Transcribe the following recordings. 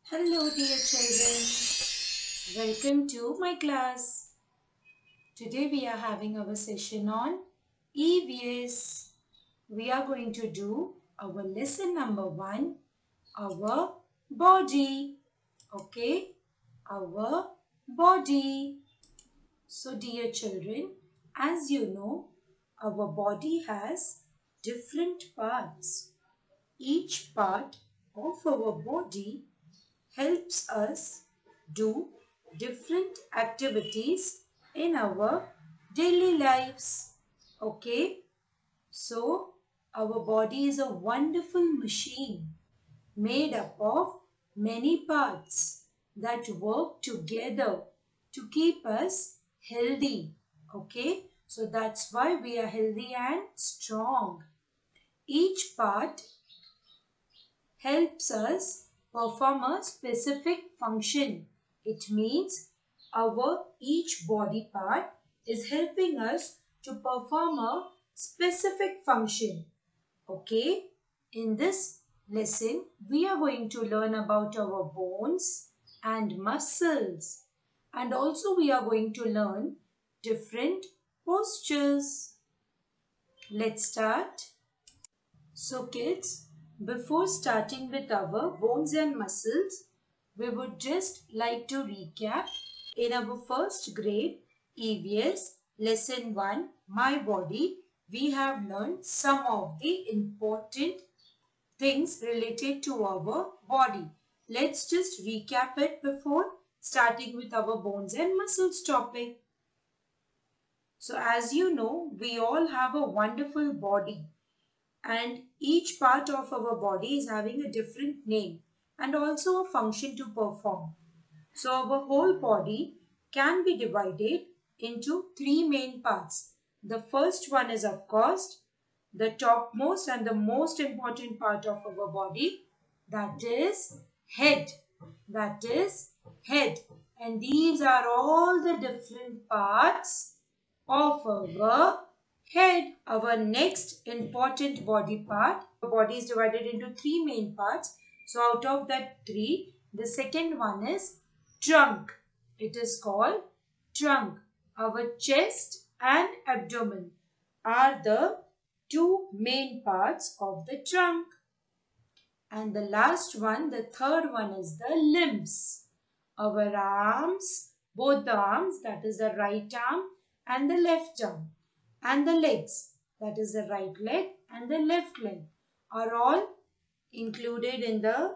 Hello dear children, welcome to my class. Today we are having our session on EVS. We are going to do our lesson number 1, our body. Okay, our body. So dear children, as you know, our body has different parts. Each part of our body helps us do different activities in our daily lives. Okay, so our body is a wonderful machine made up of many parts that work together to keep us healthy. Okay, so that's why we are healthy and strong. Each part helps us perform a specific function. It means our each body part is helping us to perform a specific function. Okay, in this lesson we are going to learn about our bones and muscles, and also we are going to learn different postures. Let's start. So kids, before starting with our bones and muscles, we would just like to recap in our first grade EVS lesson 1, My Body. We have learned some of the important things related to our body. Let's just recap it before starting with our bones and muscles topic. So as you know, we all have a wonderful body, and each part of our body is having a different name and also a function to perform. So our whole body can be divided into 3 main parts. The first one is of course the topmost and the most important part of our body, that is head. That is head. And these are all the different parts of our head. Our next important body part. Our body is divided into 3 main parts. So out of that 3, the second one is trunk. It is called trunk. Our chest and abdomen are the 2 main parts of the trunk. And the last one, the third one, is the limbs. Our arms, both the arms, that is the right arm and the left arm, and the legs, that is the right leg and the left leg, are all included in the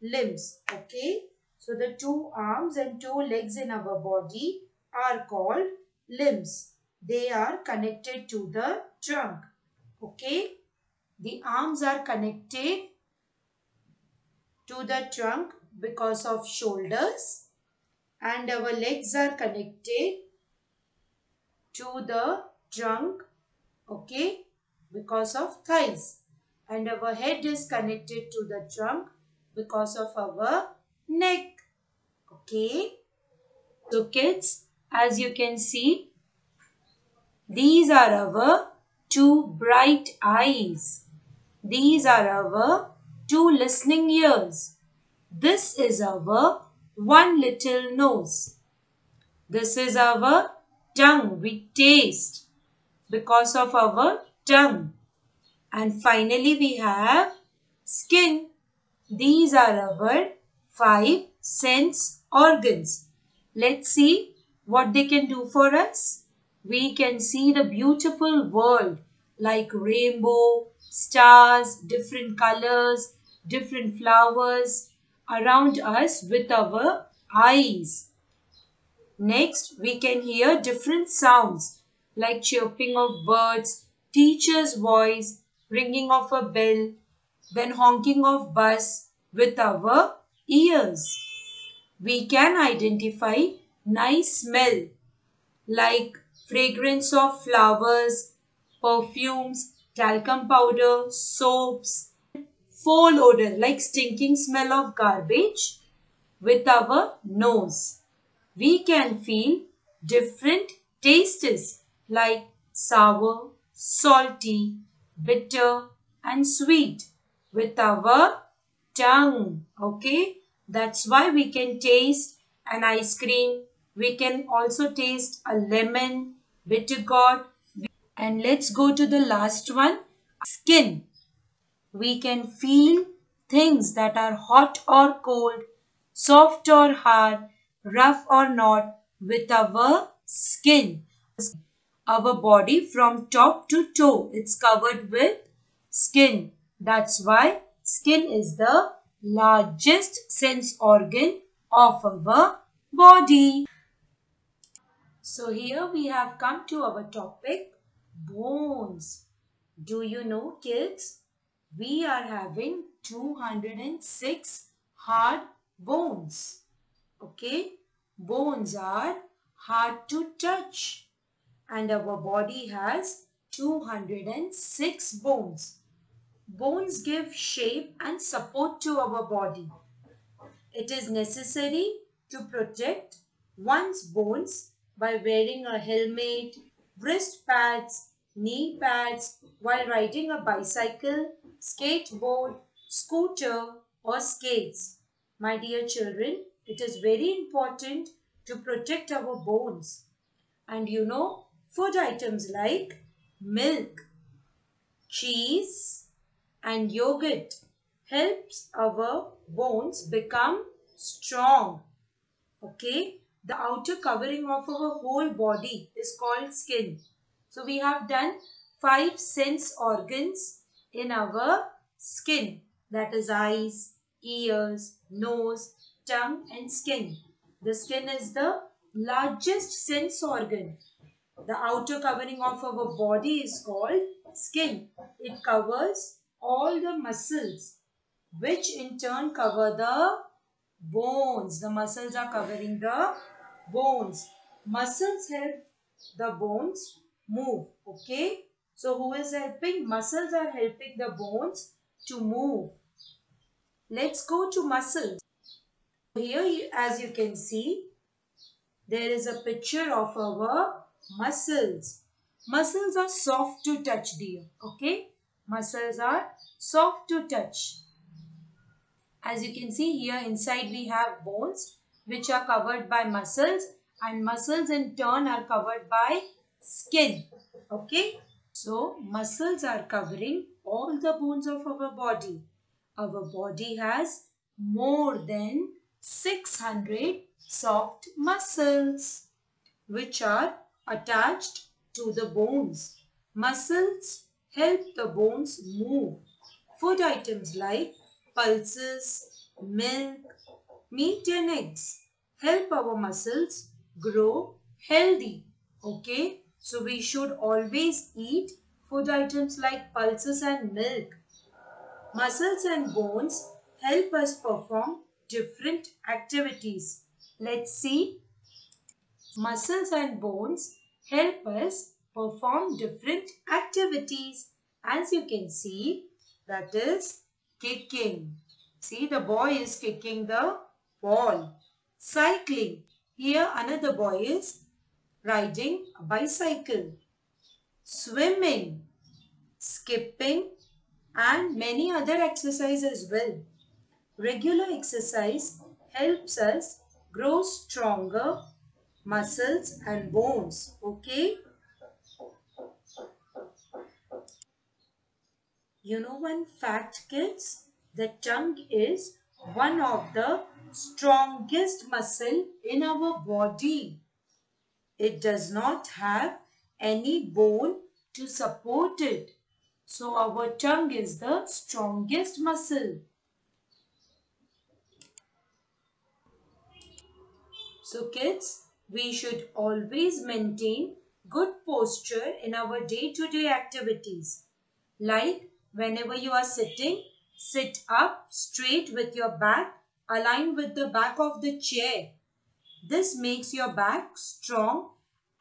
limbs. Okay, so the 2 arms and 2 legs in our body are called limbs. They are connected to the trunk. Okay, the arms are connected to the trunk because of shoulders, and our legs are connected to the trunk, okay, because of thighs, and our head is connected to the trunk because of our neck. Okay, so kids, as you can see, these are our 2 bright eyes. These are our 2 listening ears. This is our 1 little nose. This is our tongue. We taste because of our tongue. And finally we have skin. These are our 5 sense organs. Let's see what they can do for us. We can see the beautiful world like rainbow, stars, different colors, different flowers around us with our eyes. Next, we can hear different sounds like chirping of birds, teacher's voice, ringing of a bell, then honking of bus with our ears. We can identify nice smell like fragrance of flowers, perfumes, talcum powder, soaps, foul odor like stinking smell of garbage with our nose. We can feel different tastes like sour, salty, bitter and sweet with our tongue. Okay, That's why we can taste an ice cream. We can also taste a lemon, bitter gourd. And let's go to the last one, skin. We can feel things that are hot or cold, soft or hard, rough or not with our skin. Our body from top to toe, it's covered with skin. That's why skin is the largest sense organ of our body. So here we have come to our topic, bones. Do you know, kids? We are having 206 hard bones. Okay? Bones are hard to touch. And our body has 206 bones. Bones give shape and support to our body. It is necessary to protect one's bones by wearing a helmet, wrist pads, knee pads while riding a bicycle, skateboard, scooter or skates. My dear children, it is very important to protect our bones. And you know, food items like milk, cheese and yogurt helps our bones become strong. Okay, the outer covering of our whole body is called skin. So we have done 5 sense organs in our skin, that is eyes, ears, nose, tongue and skin. The skin is the largest sense organ. The outer covering of our body is called skin. It covers all the muscles, which in turn cover the bones. The muscles are covering the bones. Muscles help the bones move. Okay. So who is helping? Muscles are helping the bones to move. Let's go to muscles. Here, as you can see, there is a picture of our muscles. Muscles are soft to touch, dear. Okay? Muscles are soft to touch. As you can see here, inside we have bones which are covered by muscles, and muscles in turn are covered by skin. Okay? So, muscles are covering all the bones of our body. Our body has more than 600 soft muscles which are attached to the bones. Muscles help the bones move. Food items like pulses, milk, meat and eggs help our muscles grow healthy. Okay, so we should always eat food items like pulses and milk. Muscles and bones help us perform different activities. Let's see. Muscles and bones help us perform different activities. As you can see, that is kicking. See, the boy is kicking the ball. Cycling. Here another boy is riding a bicycle. Swimming, skipping and many other exercises as well. Regular exercise helps us grow stronger muscles and bones. Okay. You know one fact, kids? The tongue is one of the strongest muscle in our body. It does not have any bone to support it. So our tongue is the strongest muscle. So kids, we should always maintain good posture in our day-to-day activities. Like whenever you are sitting, sit up straight with your back aligned with the back of the chair. This makes your back strong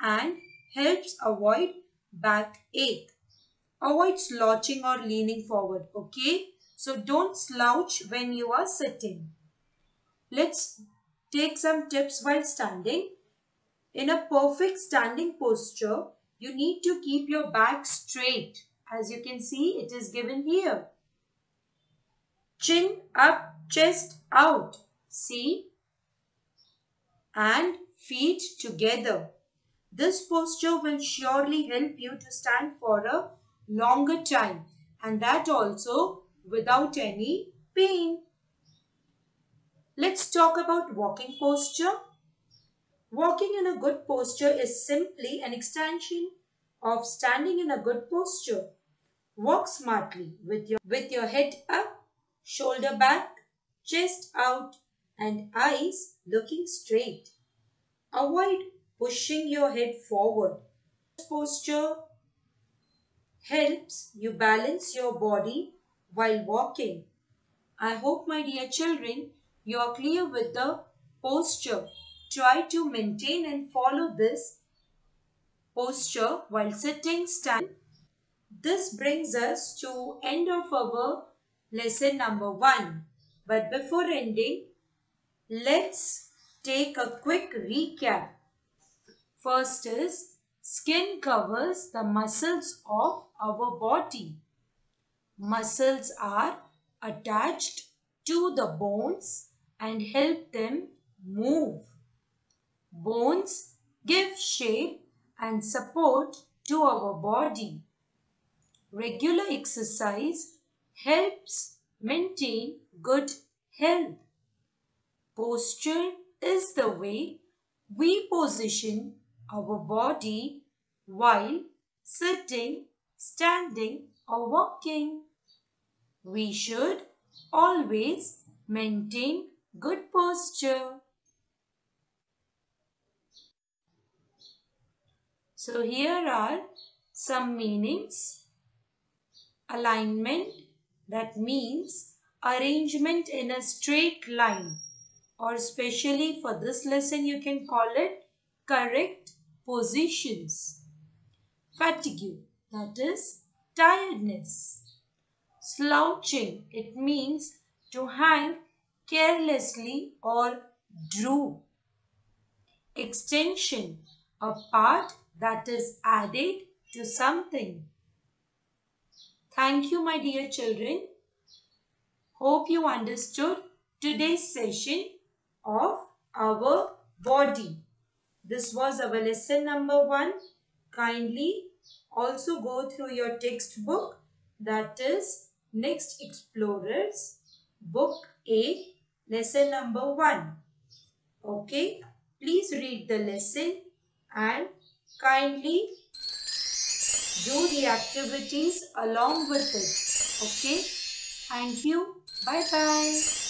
and helps avoid backache. Avoid slouching or leaning forward, okay? So don't slouch when you are sitting. Let's take some tips while standing. In a perfect standing posture, you need to keep your back straight. As you can see, it is given here. Chin up, chest out. See, and feet together. This posture will surely help you to stand for a longer time, and that also without any pain. Let's talk about walking posture. Walking in a good posture is simply an extension of standing in a good posture. Walk smartly with your head up, shoulder back, chest out, and eyes looking straight. Avoid pushing your head forward. This posture helps you balance your body while walking. I hope, my dear children, you are clear with the posture. Try to maintain and follow this posture while sitting, standing. This brings us to end of our lesson number 1. But before ending, let's take a quick recap. First is, skin covers the muscles of our body. Muscles are attached to the bones and help them move. Bones give shape and support to our body. Regular exercise helps maintain good health. Posture is the way we position our body while sitting, standing, or walking. We should always maintain good posture. So here are some meanings. Alignment, that means arrangement in a straight line, or especially for this lesson you can call it correct positions. Fatigue, that is tiredness. Slouching, it means to hang carelessly or droop. Extension, a part that is added to something. Thank you, my dear children. Hope you understood today's session of our body. This was our lesson number 1. Kindly also go through your textbook, that is Next Explorers, Book 8, lesson number 1. Okay, please read the lesson and kindly do the activities along with it. Okay, thank you. Bye-bye.